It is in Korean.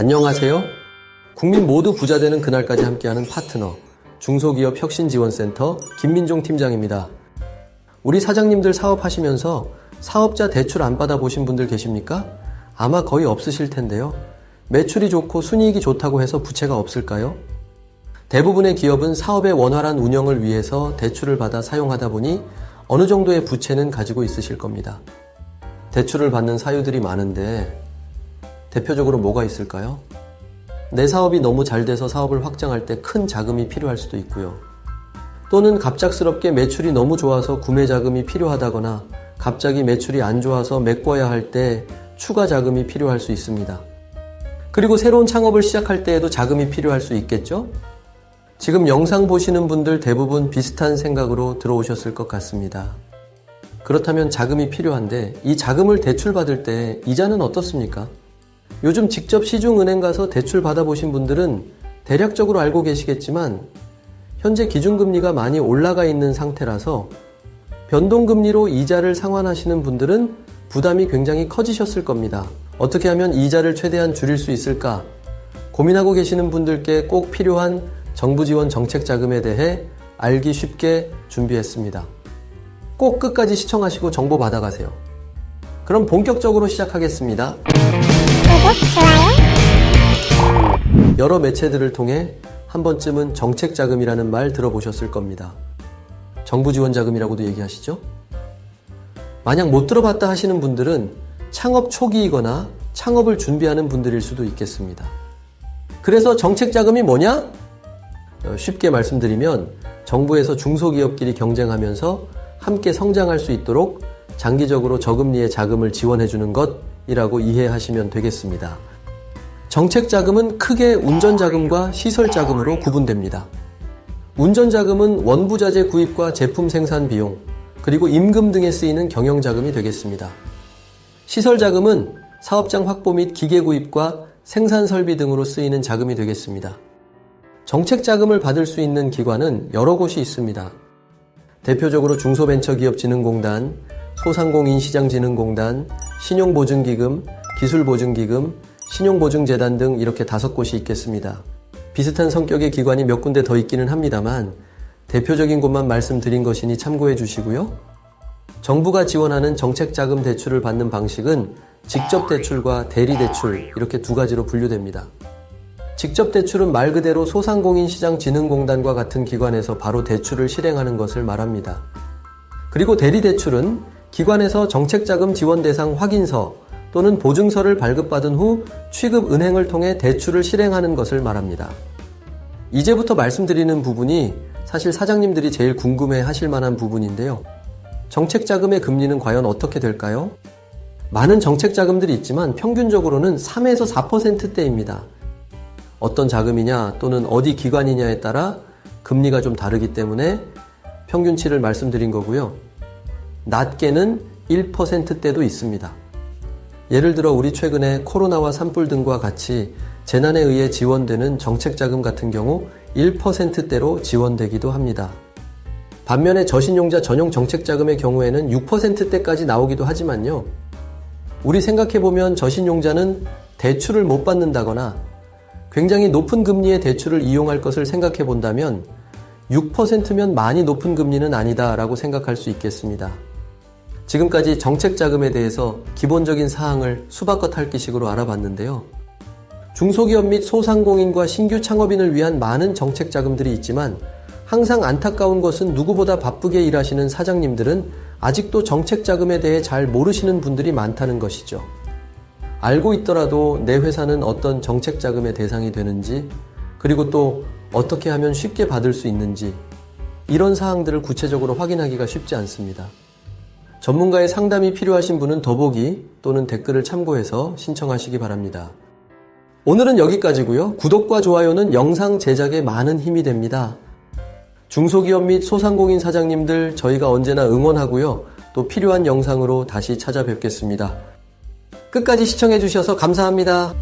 안녕하세요. 국민 모두 부자 되는 그날까지 함께하는 파트너 중소기업 혁신지원센터 김민종 팀장입니다. 우리 사장님들 사업하시면서 사업자 대출 안 받아보신 분들 계십니까? 아마 거의 없으실 텐데요. 매출이 좋고 순이익이 좋다고 해서 부채가 없을까요? 대부분의 기업은 사업의 원활한 운영을 위해서 대출을 받아 사용하다 보니 어느 정도의 부채는 가지고 있으실 겁니다. 대출을 받는 사유들이 많은데 대표적으로 뭐가 있을까요? 내 사업이 너무 잘 돼서 사업을 확장할 때 큰 자금이 필요할 수도 있고요. 또는 갑작스럽게 매출이 너무 좋아서 구매 자금이 필요하다거나 갑자기 매출이 안 좋아서 메꿔야 할 때 추가 자금이 필요할 수 있습니다. 그리고 새로운 창업을 시작할 때에도 자금이 필요할 수 있겠죠? 지금 영상 보시는 분들 대부분 비슷한 생각으로 들어오셨을 것 같습니다. 그렇다면 자금이 필요한데 이 자금을 대출받을 때 이자는 어떻습니까? 요즘 직접 시중은행 가서 대출 받아보신 분들은 대략적으로 알고 계시겠지만 현재 기준금리가 많이 올라가 있는 상태라서 변동금리로 이자를 상환하시는 분들은 부담이 굉장히 커지셨을 겁니다. 어떻게 하면 이자를 최대한 줄일 수 있을까? 고민하고 계시는 분들께 꼭 필요한 정부 지원 정책 자금에 대해 알기 쉽게 준비했습니다. 꼭 끝까지 시청하시고 정보 받아가세요. 그럼 본격적으로 시작하겠습니다. 구독, 좋아요. 여러 매체들을 통해 한 번쯤은 정책 자금이라는 말 들어보셨을 겁니다. 정부 지원 자금이라고도 얘기하시죠? 만약 못 들어봤다 하시는 분들은 창업 초기이거나 창업을 준비하는 분들일 수도 있겠습니다. 그래서 정책 자금이 뭐냐? 쉽게 말씀드리면 정부에서 중소기업끼리 경쟁하면서 함께 성장할 수 있도록 장기적으로 저금리의 자금을 지원해주는 것이라고 이해하시면 되겠습니다. 정책자금은 크게 운전자금과 시설자금으로 구분됩니다. 운전자금은 원부자재 구입과 제품 생산 비용, 그리고 임금 등에 쓰이는 경영자금이 되겠습니다. 시설자금은 사업장 확보 및 기계 구입과 생산 설비 등으로 쓰이는 자금이 되겠습니다. 정책자금을 받을 수 있는 기관은 여러 곳이 있습니다. 대표적으로 중소벤처기업진흥공단, 소상공인시장진흥공단, 신용보증기금, 기술보증기금, 신용보증재단 등 이렇게 5곳이 있겠습니다. 비슷한 성격의 기관이 몇 군데 더 있기는 합니다만 대표적인 곳만 말씀드린 것이니 참고해 주시고요. 정부가 지원하는 정책자금 대출을 받는 방식은 직접대출과 대리대출 이렇게 두 가지로 분류됩니다. 직접대출은 말 그대로 소상공인시장진흥공단과 같은 기관에서 바로 대출을 실행하는 것을 말합니다. 그리고 대리대출은 기관에서 정책자금 지원 대상 확인서 또는 보증서를 발급받은 후 취급은행을 통해 대출을 실행하는 것을 말합니다. 이제부터 말씀드리는 부분이 사실 사장님들이 제일 궁금해 하실 만한 부분인데요. 정책자금의 금리는 과연 어떻게 될까요? 많은 정책자금들이 있지만 평균적으로는 3에서 4%대입니다. 어떤 자금이냐 또는 어디 기관이냐에 따라 금리가 좀 다르기 때문에 평균치를 말씀드린 거고요. 낮게는 1%대도 있습니다. 예를 들어 우리 최근에 코로나와 산불 등과 같이 재난에 의해 지원되는 정책자금 같은 경우 1%대로 지원되기도 합니다. 반면에 저신용자 전용 정책자금의 경우에는 6%대까지 나오기도 하지만요. 우리 생각해보면 저신용자는 대출을 못 받는다거나 굉장히 높은 금리의 대출을 이용할 것을 생각해 본다면 6%면 많이 높은 금리는 아니다 라고 생각할 수 있겠습니다. 지금까지 정책자금에 대해서 기본적인 사항을 수박과 핥기식으로 알아봤는데요. 중소기업 및 소상공인과 신규 창업인을 위한 많은 정책자금들이 있지만 항상 안타까운 것은 누구보다 바쁘게 일하시는 사장님들은 아직도 정책자금에 대해 잘 모르시는 분들이 많다는 것이죠. 알고 있더라도 내 회사는 어떤 정책자금의 대상이 되는지, 그리고 또 어떻게 하면 쉽게 받을 수 있는지 이런 사항들을 구체적으로 확인하기가 쉽지 않습니다. 전문가의 상담이 필요하신 분은 더보기 또는 댓글을 참고해서 신청하시기 바랍니다. 오늘은 여기까지고요. 구독과 좋아요는 영상 제작에 많은 힘이 됩니다. 중소기업 및 소상공인 사장님들 저희가 언제나 응원하고요. 또 필요한 영상으로 다시 찾아뵙겠습니다. 끝까지 시청해 주셔서 감사합니다.